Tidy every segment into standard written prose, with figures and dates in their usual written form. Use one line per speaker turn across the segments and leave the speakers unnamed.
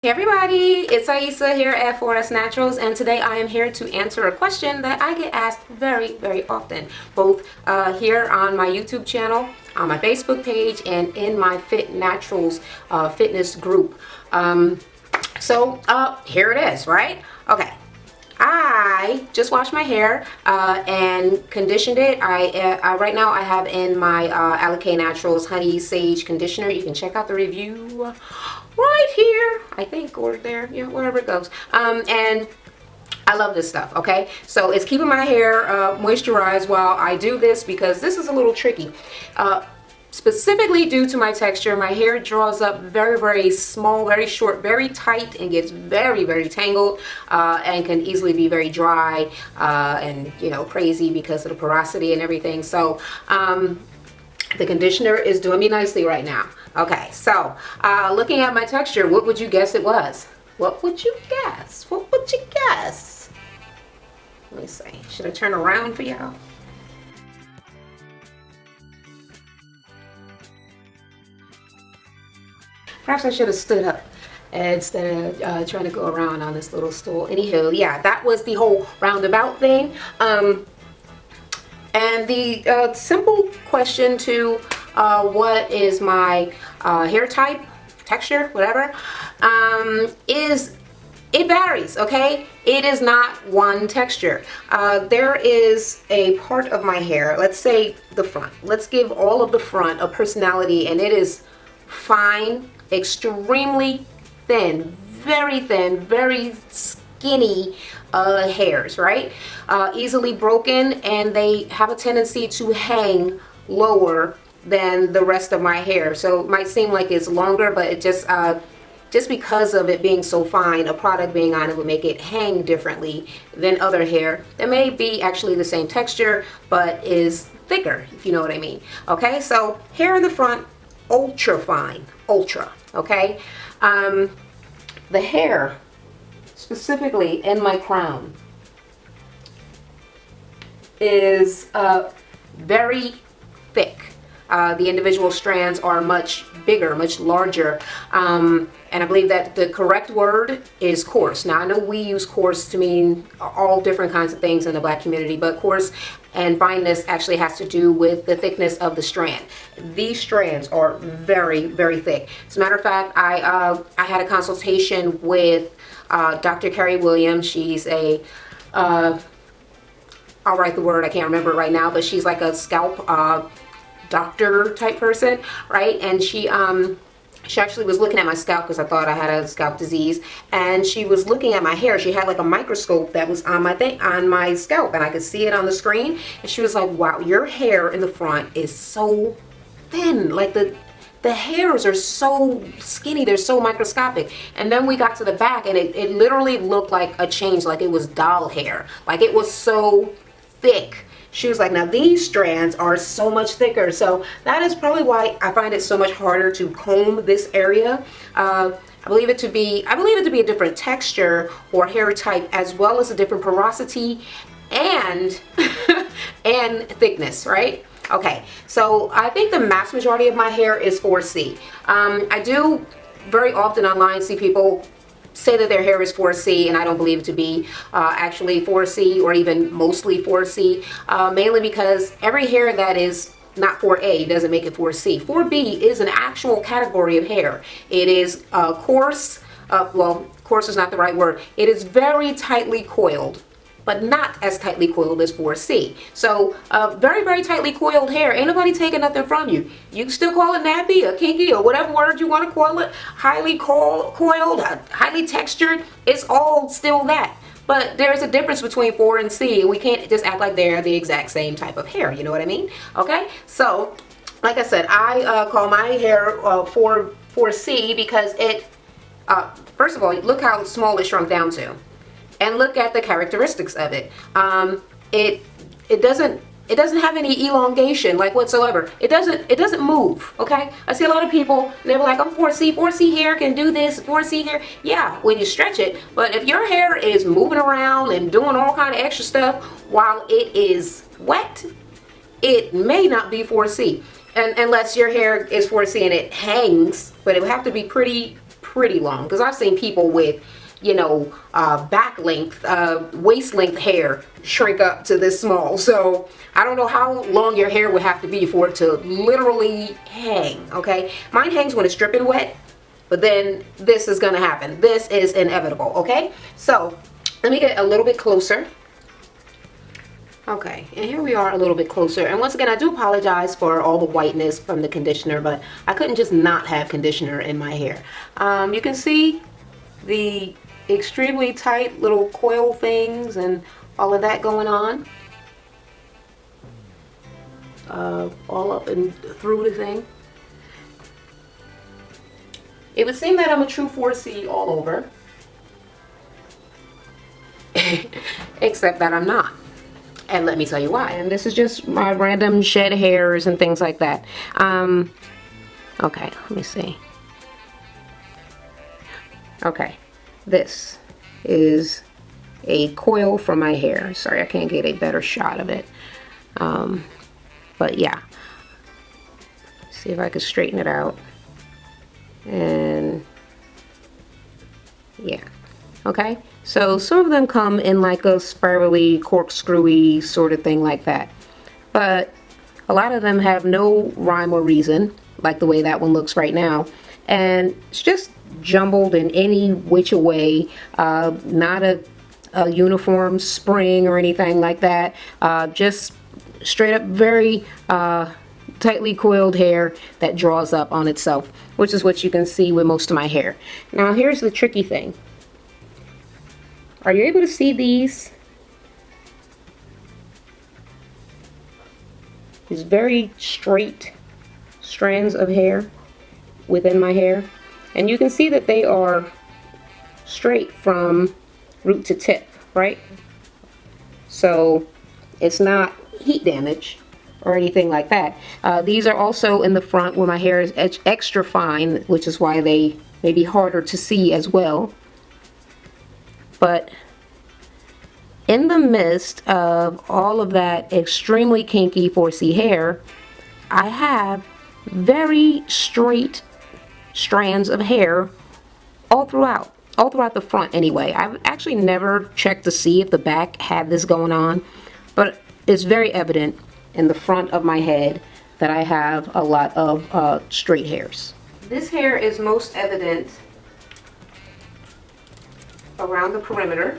Hey everybody, it's Aisa here at 4S Naturals, and today I am here to answer a question that I get asked very often, both here on my YouTube channel, on my Facebook page, and in my Fit Naturals fitness group. Here it is, right? Okay. I just washed my hair and conditioned it. Right now I have in my Aisa Naturals Honey Sage Conditioner. You can check out the review right here, I think, or there, yeah, wherever it goes. And I love this stuff, okay? So it's keeping my hair moisturized while I do this, because this is a little tricky. Specifically due to my texture, my hair draws up very small, very short, very tight, and gets very tangled, and can easily be very dry and, you know, crazy because of the porosity and everything. So the conditioner is doing me nicely right now. Okay, so looking at my texture, what would you guess it was? What would you guess? What would you guess? Let me see. Should I turn around for y'all? Perhaps I should have stood up instead of trying to go around on this little stool. Anywho, yeah, that was the whole roundabout thing. And the simple question to what is my hair type, texture, whatever, is it varies, okay? It is not one texture. There is a part of my hair, let's say the front. Let's give all of the front a personality, and it is fine, extremely thin, very skinny hairs, right? Easily broken, and they have a tendency to hang lower than the rest of my hair. So it might seem like it's longer, but it just because of it being so fine, a product being on it would make it hang differently than other hair that may be actually the same texture but is thicker, if you know what I mean. Okay, so hair in the front, ultra fine, ultra. Okay, the hair specifically in my crown is very thick. The individual strands are much bigger, much larger, and I believe that the correct word is coarse. Now I know we use coarse to mean all different kinds of things in the black community, but coarse and fineness actually has to do with the thickness of the strand. These strands are very thick. As a matter of fact, I had a consultation with Dr. Carrie Williams. She's a I'll write the word, I can't remember it right now, but she's like a scalp doctor type person, right? And she actually was looking at my scalp because I thought I had a scalp disease, and she was looking at my hair. She had like a microscope that was on my scalp, and I could see it on the screen, and she was like, wow, your hair in the front is so thin, like the hairs are so skinny, they're so microscopic. And then we got to the back, and it literally looked like a change, like it was doll hair, like it was so thick. She was like, now these strands are so much thicker. So that is probably why I find it so much harder to comb this area. I believe it to be a different texture or hair type, as well as a different porosity and and thickness, right? Okay, so I think the mass majority of my hair is 4C. I do very often online see people say that their hair is 4C, and I don't believe it to be actually 4C, or even mostly 4C, mainly because every hair that is not 4A doesn't make it 4C. 4B is an actual category of hair. It is coarse, well, coarse is not the right word. It is very tightly coiled, but not as tightly coiled as 4C. So very tightly coiled hair, ain't nobody taking nothing from you. You can still call it nappy or kinky or whatever word you want to call it. Highly coiled, highly textured, it's all still that. But there's a difference between 4 and C, and we can't just act like they're the exact same type of hair, you know what I mean? Okay, so like I said, I call my hair 4C because it, first of all, look how small it shrunk down to. And look at the characteristics of it. It doesn't have any elongation, like, whatsoever. It doesn't move. Okay. I see a lot of people, they're like, I'm 4C. 4C hair can do this. 4C hair. Yeah, when you stretch it. But if your hair is moving around and doing all kind of extra stuff while it is wet, it may not be 4C. And unless your hair is 4C and it hangs, but it would have to be pretty pretty long, because I've seen people with, you know, back length, waist length hair shrink up to this small. So I don't know how long your hair would have to be for it to literally hang, okay? Mine hangs when it's dripping wet, but then this is gonna happen. This is inevitable, okay? So let me get a little bit closer. Okay, and here we are a little bit closer. And once again, I do apologize for all the whiteness from the conditioner, but I couldn't just not have conditioner in my hair. You can see the extremely tight little coil things and all of that going on. All up and through the thing. It would seem that I'm a true 4C all over. Except that I'm not. And let me tell you why. And this is just my random shed hairs and things like that. Okay, let me see. Okay, this is a coil from my hair. Sorry, I can't get a better shot of it. But yeah. See if I can straighten it out. And yeah. Okay, so some of them come in like a spirally, corkscrewy sort of thing like that. But a lot of them have no rhyme or reason, like the way that one looks right now. And it's just jumbled in any which way, not a uniform spring or anything like that. Just straight up very tightly coiled hair that draws up on itself, which is what you can see with most of my hair. Now here's the tricky thing. Are you able to see these? These very straight strands of hair within my hair. And you can see that they are straight from root to tip, right? So it's not heat damage or anything like that. These are also in the front where my hair is extra fine, which is why they may be harder to see as well. But in the midst of all of that extremely kinky 4C hair, I have very straight strands of hair all throughout the front anyway. I've actually never checked to see if the back had this going on, but it's very evident in the front of my head that I have a lot of straight hairs. This hair is most evident around the perimeter.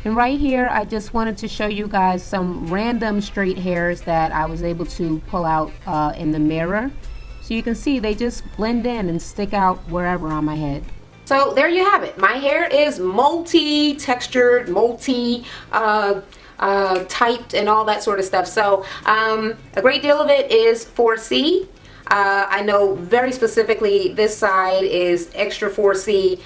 And right here, I just wanted to show you guys some random straight hairs that I was able to pull out in the mirror. So you can see they just blend in and stick out wherever on my head. So there you have it. My hair is multi-textured, multi-typed and all that sort of stuff. So a great deal of it is 4C. I know very specifically this side is extra 4C,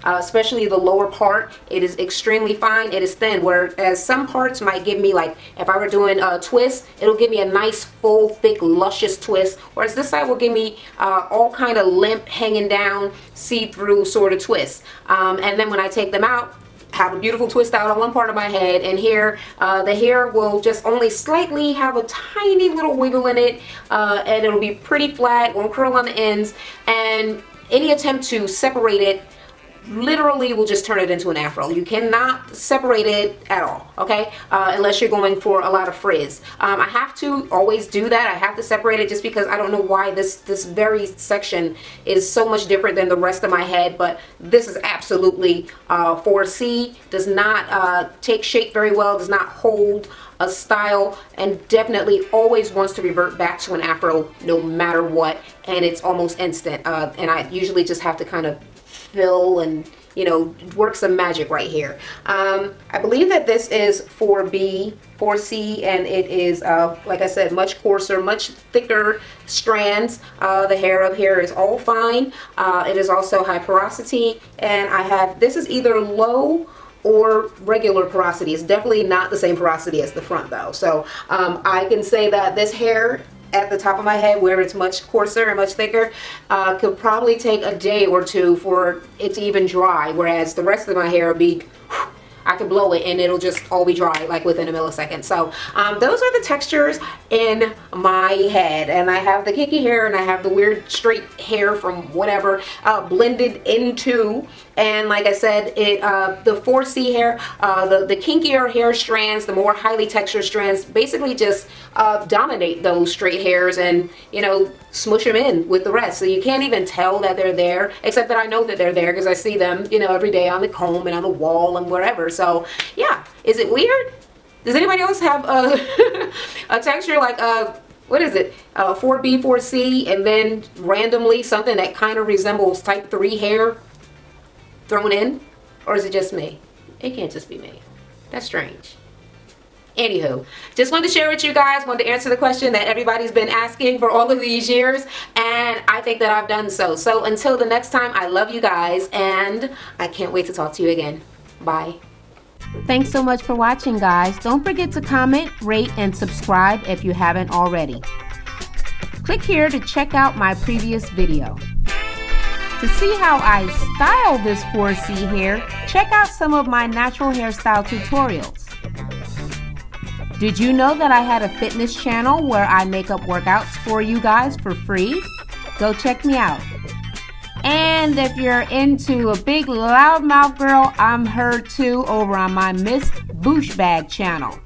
especially the lower part. It is extremely fine. It is thin, whereas some parts might give me, like if I were doing a twist, it'll give me a nice full thick luscious twist, whereas this side will give me all kind of limp hanging down see-through sort of twist. And then when I take them out, have a beautiful twist out on one part of my head, and here the hair will just only slightly have a tiny little wiggle in it, and it'll be pretty flat, won't curl on the ends, and any attempt to separate it literally will just turn it into an afro. You cannot separate it at all, okay, unless you're going for a lot of frizz. I have to always do that. I have to separate it just because I don't know why this very section is so much different than the rest of my head, but this is absolutely 4C, does not take shape very well, does not hold a style, and definitely always wants to revert back to an afro no matter what, and it's almost instant. And I usually just have to kind of fill and you know, work some magic right here. I believe that this is 4B, 4C, and it is, like I said, much coarser, much thicker strands. The hair up here is all fine. It is also high porosity, and I have, this is either low or regular porosity. It's definitely not the same porosity as the front though. So I can say that this hair at the top of my head, where it's much coarser and much thicker, could probably take a day or two for it to even dry, whereas the rest of my hair would be, I could blow it and it'll just all be dry like within a millisecond. So those are the textures in my head, and I have the kinky hair and I have the weird straight hair from whatever blended into. And like I said, the 4C hair, the kinkier hair strands, the more highly textured strands, basically just dominate those straight hairs and, you know, smush them in with the rest. So you can't even tell that they're there, except that I know that they're there because I see them, you know, every day on the comb and on the wall and wherever. So yeah, is it weird? Does anybody else have a texture like what is it, 4B, 4C, and then randomly something that kind of resembles type 3 hair thrown in? Or is it just me? It can't just be me. That's strange. Anywho, just wanted to share with you guys, wanted to answer the question that everybody's been asking for all of these years, and I think that I've done so. So until the next time, I love you guys, and I can't wait to talk to you again. Bye. Thanks so much for watching, guys. Don't forget to comment, rate, and subscribe if you haven't already. Click here to check out my previous video. To see how I style this 4C hair, check out some of my natural hairstyle tutorials. Did you know that I had a fitness channel where I make up workouts for you guys for free? Go check me out. And if you're into a big loudmouth girl, I'm her too over on my Miss Boosh Bag channel.